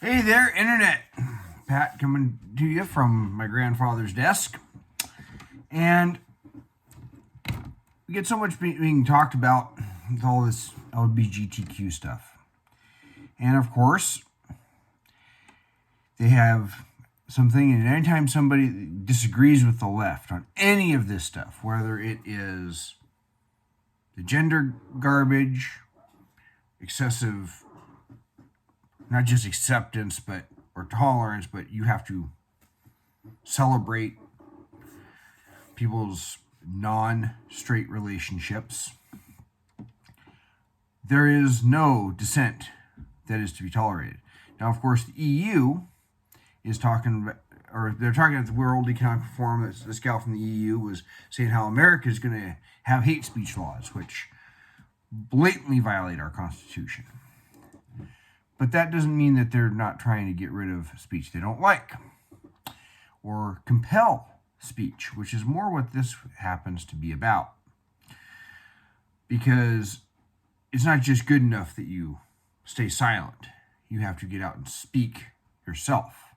Hey there, Internet. Pat coming to you from my grandfather's desk. And we get so much being talked about with all this LGBTQ stuff. And of course, they have something, and anytime somebody disagrees with the left on any of this stuff, whether it is the gender garbage, excessive, not just acceptance, or tolerance, but you have to celebrate people's non-straight relationships. There is no dissent that is to be tolerated. Now, of course, the EU is talking about, or they're talking at the World Economic Forum. This gal from the EU was saying how America is going to have hate speech laws, which blatantly violate our Constitution. But that doesn't mean that they're not trying to get rid of speech they don't like or compel speech, which is more what this happens to be about. Because it's not just good enough that you stay silent. You have to get out and speak yourself.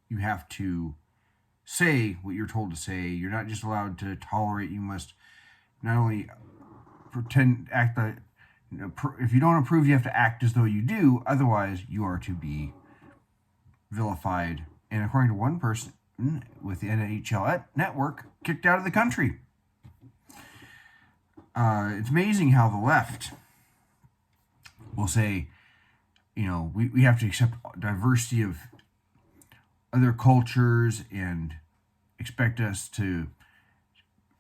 You have to say what you're told to say. You're not just allowed to tolerate. You must not only act like, if you don't approve, you have to act as though you do. Otherwise, you are to be vilified. And according to one person with the NHL network, kicked out of the country. It's amazing how the left will say, we have to accept diversity of other cultures and expect us to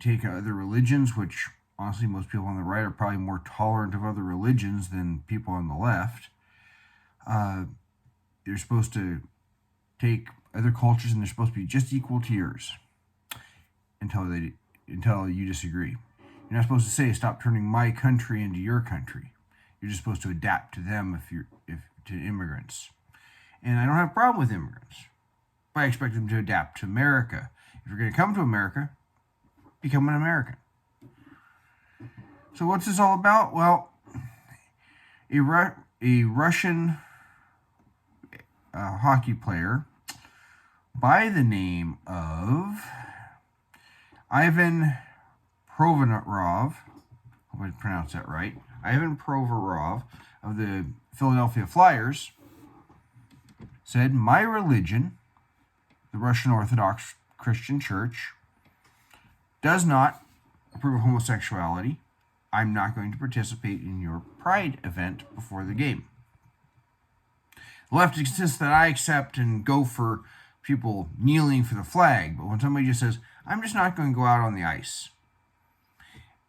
take other religions, which honestly, most people on the right are probably more tolerant of other religions than people on the left. They're supposed to take other cultures and they're supposed to be just equal to yours until you disagree. You're not supposed to say, stop turning my country into your country. You're just supposed to adapt to them to immigrants. And I don't have a problem with immigrants, but I expect them to adapt to America. If you're going to come to America, become an American. So what's this all about? Well, a Russian hockey player by the name of Ivan Provorov, hope I pronounced that right, Ivan Provorov of the Philadelphia Flyers, said, my religion, the Russian Orthodox Christian Church, does not approve of homosexuality. I'm not going to participate in your pride event before the game. The left insists that I accept and go for people kneeling for the flag, but when somebody just says, I'm just not going to go out on the ice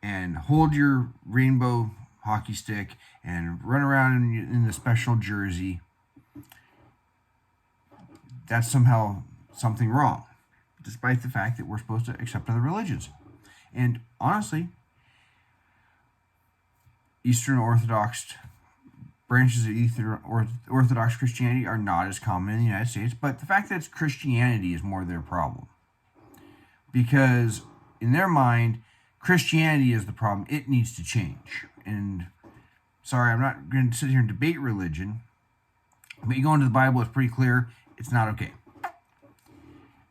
and hold your rainbow hockey stick and run around in the special jersey, that's somehow something wrong, despite the fact that we're supposed to accept other religions. And honestly, Eastern Orthodox branches of Eastern Orthodox Christianity are not as common in the United States, but the fact that it's Christianity is more their problem. Because in their mind, Christianity is the problem. It needs to change. And sorry, I'm not going to sit here and debate religion, but you go into the Bible, it's pretty clear it's not okay.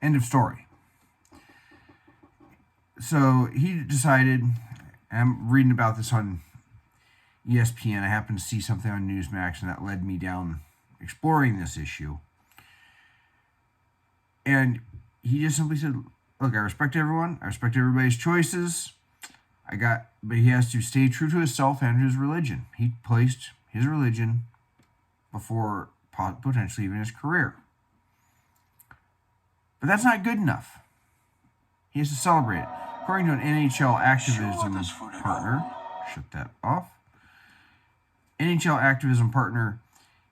End of story. So he decided, and I'm reading about this on ESPN. I happened to see something on Newsmax, and that led me down exploring this issue. And he just simply said, look, I respect everyone. I respect everybody's choices. But he has to stay true to himself and his religion. He placed his religion before potentially even his career. But that's not good enough. He has to celebrate it. According to an NHL activism partner, shut that off. NHL activism partner,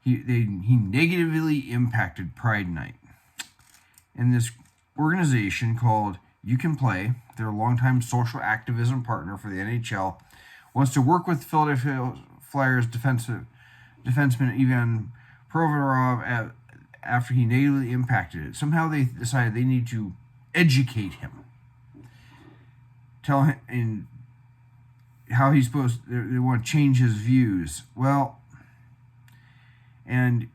he negatively impacted Pride Night. And this organization called You Can Play, their longtime social activism partner for the NHL, wants to work with Philadelphia Flyers defenseman Ivan Provorov after he negatively impacted it. Somehow they decided they need to educate him. Tell him in how he's supposed, they want to change his views. Well, and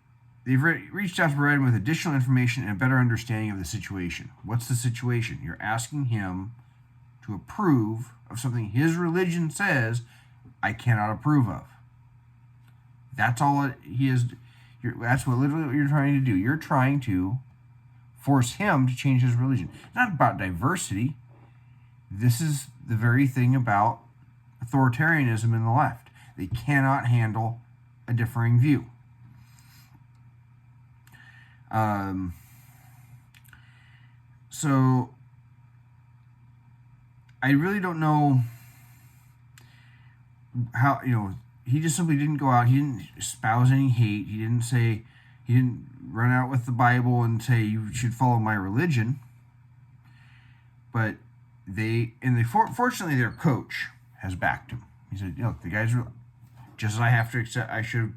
they've reached out to provide him with additional information and a better understanding of the situation. What's the situation? You're asking him to approve of something his religion says I cannot approve of. That's all he is. That's what literally what you're trying to do. You're trying to force him to change his religion. It's not about diversity. This is the very thing about authoritarianism in the left. They cannot handle a differing view. So I really don't know how, he just simply didn't go out. He didn't espouse any hate. He didn't run out with the Bible and say you should follow my religion. But fortunately their coach has backed him. He said, the guys are just as I have to accept. I should have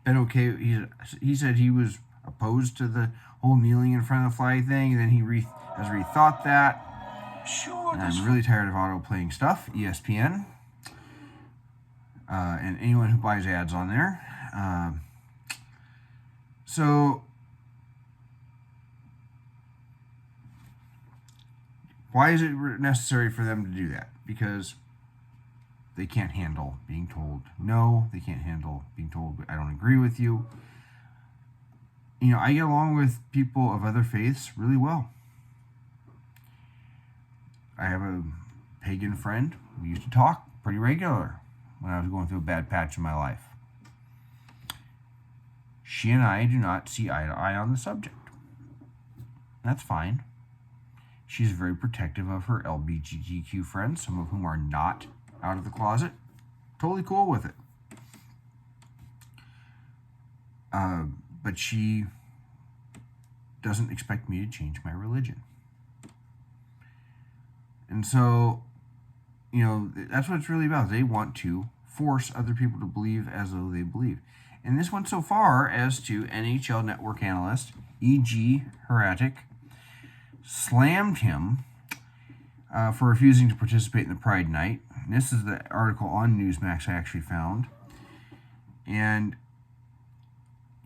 been okay. He said he was opposed to the whole kneeling in front of the flag thing, and then he has rethought that. Sure. And I'm really tired of auto-playing stuff. ESPN. And anyone who buys ads on there. So, why is it necessary for them to do that? Because they can't handle being told no. They can't handle being told I don't agree with you. I get along with people of other faiths really well. I have a pagan friend. We used to talk pretty regular when I was going through a bad patch in my life. She and I do not see eye to eye on the subject. That's fine. She's very protective of her LGBTQ friends, some of whom are not out of the closet. Totally cool with it. But she doesn't expect me to change my religion. And so, that's what it's really about. They want to force other people to believe as though they believe. And this went so far as to NHL network analyst E.G. Heretic slammed him for refusing to participate in the Pride Night. And this is the article on Newsmax I actually found. And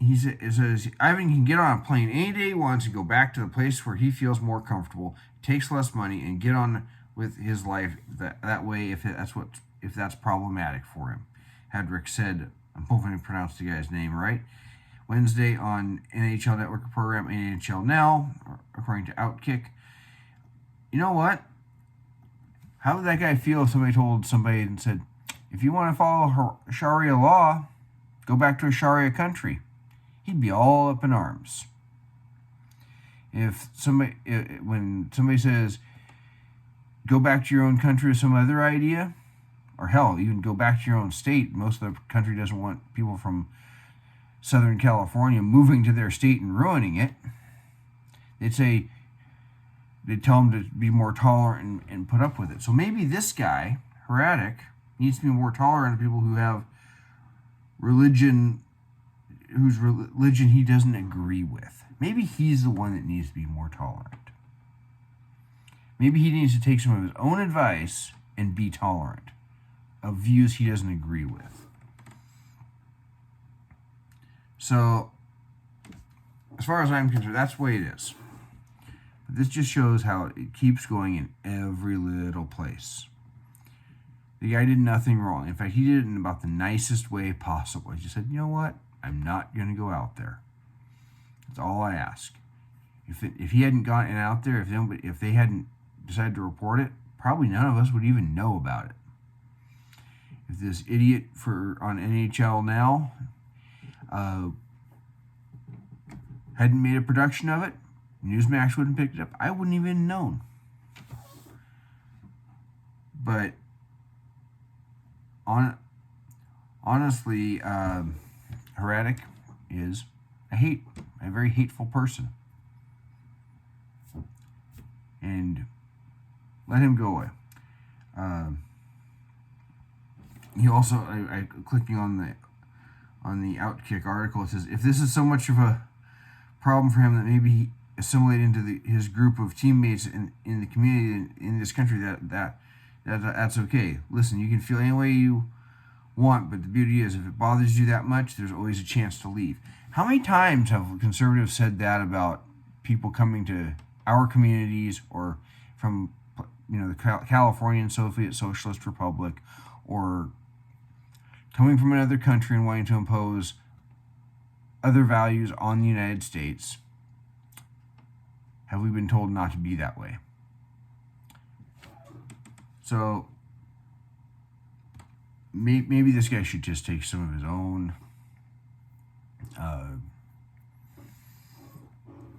it says, Ivan can get on a plane any day he wants and go back to the place where he feels more comfortable, takes less money, and get on with his life that way if that's problematic for him. Hedrick said, I'm hoping I pronounced the guy's name right, Wednesday on NHL Network program NHL Now, according to Outkick. You know what? How would that guy feel if somebody told somebody and said, if you want to follow Sharia law, go back to a Sharia country? He'd be all up in arms. When somebody says, go back to your own country with some other idea, or hell, even go back to your own state. Most of the country doesn't want people from Southern California moving to their state and ruining it. They'd tell them to be more tolerant and put up with it. So maybe this guy, Heretic, needs to be more tolerant of people who have whose religion he doesn't agree with. Maybe he's the one that needs to be more tolerant. Maybe he needs to take some of his own advice and be tolerant of views he doesn't agree with. So, as far as I'm concerned, that's the way it is. But this just shows how it keeps going in every little place. The guy did nothing wrong. In fact, he did it in about the nicest way possible. He just said, you know what? I'm not going to go out there. That's all I ask. If he hadn't gotten out there, if they hadn't decided to report it, probably none of us would even know about it. If this idiot on NHL Now hadn't made a production of it, Newsmax wouldn't have picked it up. I wouldn't even have known. But honestly, Heretic is a very hateful person. And let him go away. He also, I clicking on the Outkick article, it says, if this is so much of a problem for him that maybe he assimilated into his group of teammates in the community in this country, that's okay. Listen, you can feel any way you want, but the beauty is, if it bothers you that much, there's always a chance to leave. How many times have conservatives said that about people coming to our communities, or from, the Californian Soviet Socialist Republic, or coming from another country and wanting to impose other values on the United States? Have we been told not to be that way? So maybe this guy should just take some of his own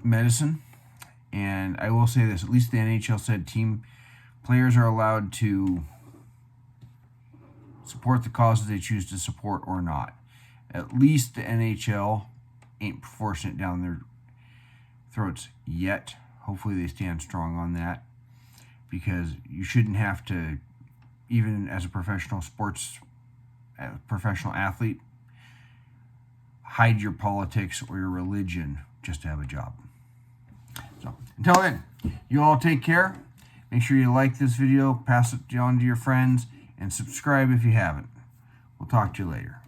medicine. And I will say this, at least the NHL said team players are allowed to support the causes they choose to support or not. At least the NHL ain't forcing it down their throats yet. Hopefully they stand strong on that, because you shouldn't have to, even as a professional athlete, hide your politics or your religion just to have a job. So until then, you all take care. Make sure you like this video, pass it on to your friends, and subscribe if you haven't. We'll talk to you later.